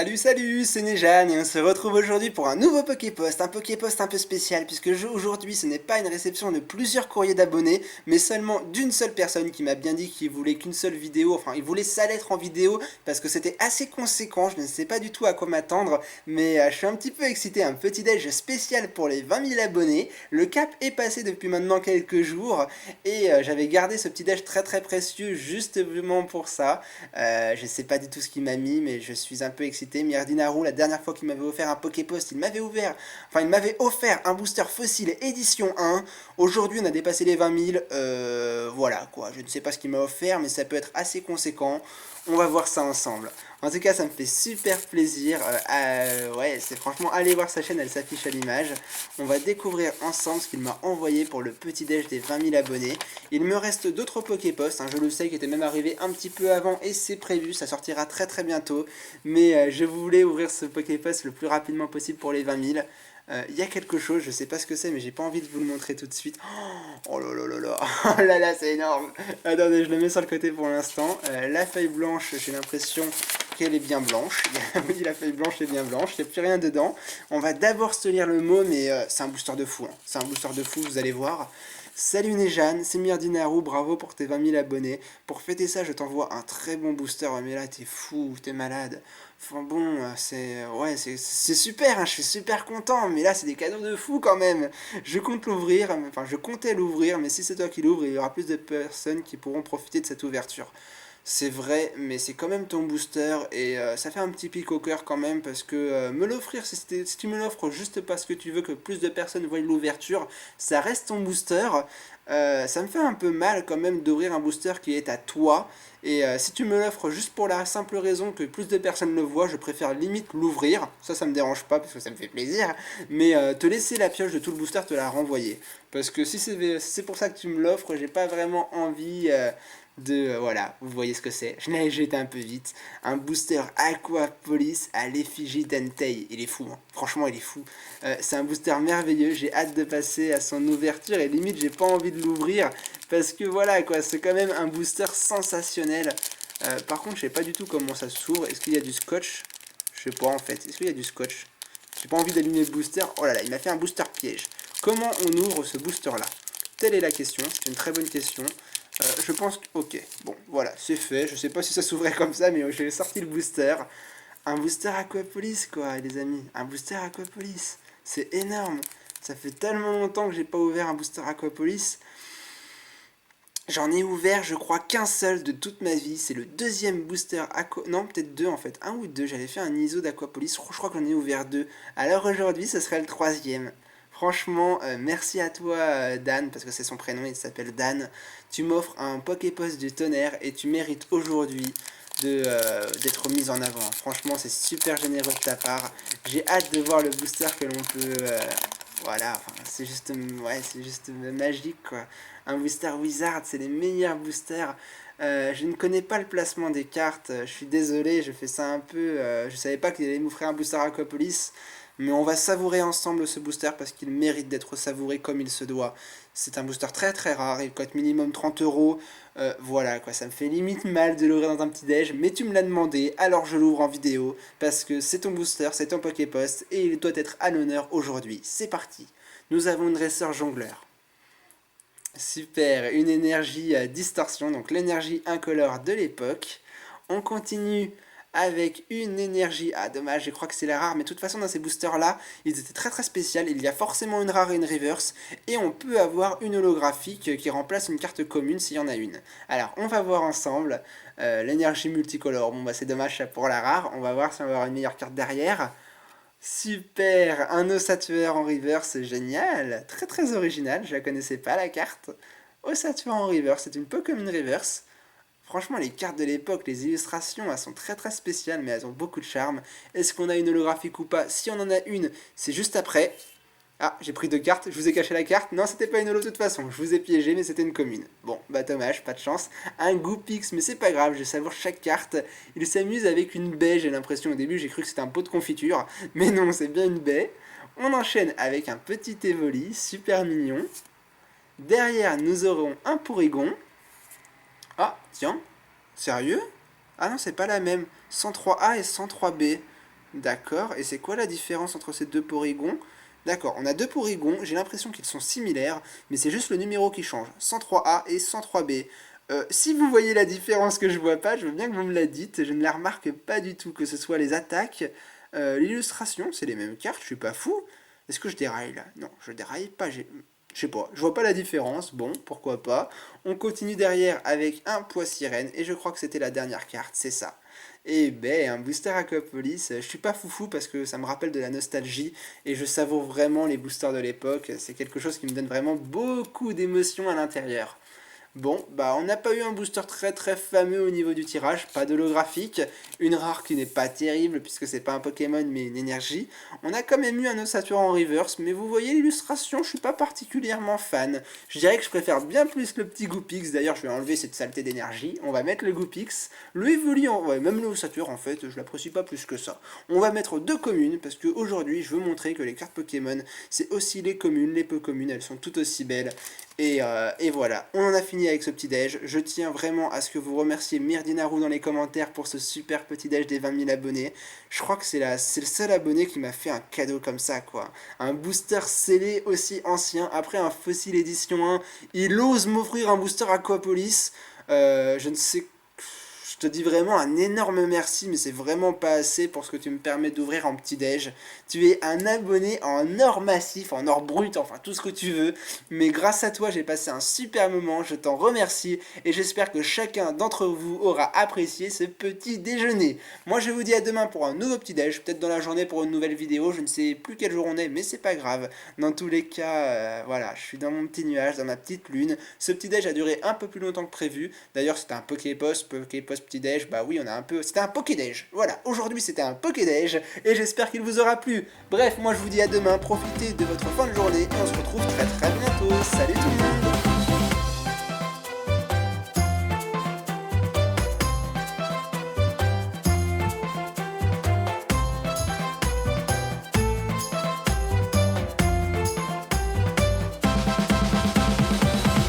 Salut salut, c'est Nejane et on se retrouve aujourd'hui pour un nouveau Poképost, un Poképost un peu spécial puisque aujourd'hui ce n'est pas une réception de plusieurs courriers d'abonnés mais seulement d'une seule personne qui m'a bien dit qu'il voulait qu'une seule vidéo, enfin il voulait sa lettre en vidéo parce que c'était assez conséquent, je ne sais pas du tout à quoi m'attendre mais je suis un petit peu excité, un petit déj spécial pour les 20 000 abonnés, le cap est passé depuis maintenant quelques jours et j'avais gardé ce petit déj très très précieux justement pour ça. Je sais pas du tout ce qu'il m'a mis, mais je suis un peu excité. Mirdinaru, la dernière fois qu'il m'avait offert un Poképost, il m'avait offert un booster fossile édition 1. Aujourd'hui, on a dépassé les 20 000. Voilà quoi, je ne sais pas ce qu'il m'a offert, mais ça peut être assez conséquent. On va voir ça ensemble. En tout cas, ça me fait super plaisir. Ouais, c'est franchement, allez voir sa chaîne, elle s'affiche à l'image. On va découvrir ensemble ce qu'il m'a envoyé pour le petit déj des 20 000 abonnés. Il me reste d'autres Poképosts, je le sais, qui étaient même arrivés un petit peu avant et c'est prévu, ça sortira très très bientôt. Mais je voulais ouvrir ce Poképost le plus rapidement possible pour les 20 000. Il y a quelque chose, je sais pas ce que c'est, mais j'ai pas envie de vous le montrer tout de suite. Oh là là là là, oh là là, c'est énorme. Attendez, je le mets sur le côté pour l'instant. La feuille blanche, j'ai l'impression qu'elle est bien blanche. Oui, la feuille blanche est bien blanche, il n'y a plus rien dedans. On va d'abord se lire le mot, mais c'est un booster de fou. C'est un booster de fou, vous allez voir. Salut Nejane, c'est Mirdinaru, bravo pour tes 20 000 abonnés. Pour fêter ça, je t'envoie un très bon booster. Ouais, mais là, t'es fou, t'es malade. Enfin bon, c'est super, je suis super content. Mais là, c'est des cadeaux de fou quand même. Je compte l'ouvrir, enfin, je comptais l'ouvrir, mais si c'est toi qui l'ouvres, il y aura plus de personnes qui pourront profiter de cette ouverture. C'est vrai, mais c'est quand même ton booster et ça fait un petit pic au cœur quand même parce que me l'offrir, si tu me l'offres juste parce que tu veux que plus de personnes voient l'ouverture, ça reste ton booster. Ça me fait un peu mal quand même d'ouvrir un booster qui est à toi. Et si tu me l'offres juste pour la simple raison que plus de personnes le voient, je préfère limite l'ouvrir. Ça me dérange pas parce que ça me fait plaisir. Mais te laisser la pioche de tout le booster, te la renvoyer. Parce que si c'est pour ça que tu me l'offres, j'ai pas vraiment envie voilà, vous voyez ce que c'est. J'ai été un peu vite. Un booster Aquapolis à l'effigie d'Entei. Il est fou, hein. Franchement, il est fou. C'est un booster merveilleux. J'ai hâte de passer à son ouverture et limite, j'ai pas envie de l'ouvrir parce que voilà quoi, c'est quand même un booster sensationnel. Par contre, je sais pas du tout comment ça s'ouvre. Est-ce qu'il y a du scotch? Je sais pas en fait. Est-ce qu'il y a du scotch? J'ai pas envie d'allumer le booster. Oh là là, il m'a fait un booster piège. Comment on ouvre ce booster là? Telle est la question. C'est une très bonne question. Je pense que... Ok, bon, voilà, c'est fait. Je sais pas si ça s'ouvrait comme ça, mais j'ai sorti le booster. Un booster Aquapolis, quoi, les amis. Un booster Aquapolis. C'est énorme. Ça fait tellement longtemps que j'ai pas ouvert un booster Aquapolis. J'en ai ouvert, je crois, qu'un seul de toute ma vie. C'est le deuxième booster Aqua... Non, peut-être deux, en fait. Un ou deux. J'avais fait un ISO d'Aquapolis. Je crois que j'en ai ouvert deux. Alors aujourd'hui, ce serait le troisième. Franchement, merci à toi, Dan, parce que c'est son prénom, il s'appelle Dan. Tu m'offres un Poképost du tonnerre et tu mérites aujourd'hui d'être mis en avant. Franchement, c'est super généreux de ta part. J'ai hâte de voir le booster que l'on peut... voilà, enfin, c'est juste magique, quoi. Un booster Wizard, c'est les meilleurs boosters. Je ne connais pas le placement des cartes, je suis désolé, je fais ça un peu... je savais pas qu'il allait m'offrir un booster Aquapolis, mais on va savourer ensemble ce booster parce qu'il mérite d'être savouré comme il se doit. C'est un booster très très rare, il coûte minimum 30 euros. Voilà quoi, ça me fait limite mal de l'ouvrir dans un petit déj, mais tu me l'as demandé, alors je l'ouvre en vidéo parce que c'est ton booster, c'est ton Poképost et il doit être à l'honneur aujourd'hui. C'est parti. Nous avons une dresseur jongleur. Super, une énergie à distorsion, donc l'énergie incolore de l'époque. On continue avec une énergie... Ah dommage, je crois que c'est la rare, mais de toute façon dans ces boosters là, ils étaient très très spéciaux. Il y a forcément une rare et une reverse, et on peut avoir une holographique qui remplace une carte commune s'il y en a une. Alors on va voir ensemble l'énergie multicolore. Bon bah c'est dommage ça pour la rare, on va voir si on va avoir une meilleure carte derrière. Super, un ossature en reverse, c'est génial, très très original, je la connaissais pas la carte. Ossature en reverse, c'est une peu comme une reverse. Franchement, les cartes de l'époque, les illustrations, elles sont très très spéciales, mais elles ont beaucoup de charme. Est-ce qu'on a une holographique ou pas? Si on en a une, c'est juste après. Ah, j'ai pris deux cartes, je vous ai caché la carte. Non, c'était pas une holo de toute façon, je vous ai piégé, mais c'était une commune. Bon, bah dommage, pas de chance. Un Goopix, mais c'est pas grave, je savoure chaque carte. Il s'amuse avec une baie, j'ai l'impression. Au début, j'ai cru que c'était un pot de confiture, mais non, c'est bien une baie. On enchaîne avec un petit Evoli, super mignon. Derrière, nous aurons un Porygon. Ah, tiens, sérieux? Ah non, c'est pas la même. 103A et 103B. D'accord, et c'est quoi la différence entre ces deux Porygons? D'accord, on a deux Porygons, j'ai l'impression qu'ils sont similaires, mais c'est juste le numéro qui change, 103A et 103B. Si vous voyez la différence que je vois pas, je veux bien que vous me la dites, je ne la remarque pas du tout, que ce soit les attaques, l'illustration, c'est les mêmes cartes, je suis pas fou. Est-ce que je déraille là? Non, je déraille pas, je sais pas, je vois pas la différence, bon, pourquoi pas. On continue derrière avec un poids sirène, et je crois que c'était la dernière carte, c'est ça. Et ben, un booster Aquapolis, je suis pas foufou parce que ça me rappelle de la nostalgie, et je savoure vraiment les boosters de l'époque, c'est quelque chose qui me donne vraiment beaucoup d'émotions à l'intérieur. Bon, bah on n'a pas eu un booster très très fameux au niveau du tirage, pas d'holographique, une rare qui n'est pas terrible puisque c'est pas un Pokémon mais une énergie. On a quand même eu un Ossature en reverse, mais vous voyez l'illustration, je suis pas particulièrement fan. Je dirais que je préfère bien plus le petit Goopix, d'ailleurs je vais enlever cette saleté d'énergie, on va mettre le Goopix, le Evoli, ouais, même le Ossature en fait, je l'apprécie pas plus que ça. On va mettre deux communes parce qu'aujourd'hui je veux montrer que les cartes Pokémon, c'est aussi les communes, les peu communes, elles sont toutes aussi belles. Et voilà, on en a fini avec ce petit déj. Je tiens vraiment à ce que vous remerciez Myrdinaru dans les commentaires pour ce super petit déj des 20 000 abonnés. Je crois que c'est le seul abonné qui m'a fait un cadeau comme ça, quoi. Un booster scellé aussi ancien, après un Fossil Edition 1. Il ose m'offrir un booster Aquapolis. Je ne sais Je te dis vraiment un énorme merci, mais c'est vraiment pas assez pour ce que tu me permets d'ouvrir en petit déj. Tu es un abonné en or massif, en or brut, enfin tout ce que tu veux. Mais grâce à toi, j'ai passé un super moment, je t'en remercie et j'espère que chacun d'entre vous aura apprécié ce petit déjeuner. Moi, je vous dis à demain pour un nouveau petit déj, peut-être dans la journée pour une nouvelle vidéo. Je ne sais plus quel jour on est, mais c'est pas grave. Dans tous les cas, voilà, je suis dans mon petit nuage, dans ma petite lune. Ce petit déj a duré un peu plus longtemps que prévu. D'ailleurs, c'était un Poképost petit déj, bah oui, on a un peu, c'était un Pokédéj. Voilà, aujourd'hui c'était un Pokédéj et j'espère qu'il vous aura plu. Bref, moi je vous dis à demain, profitez de votre fin de journée et on se retrouve très très bientôt. Salut tout le monde.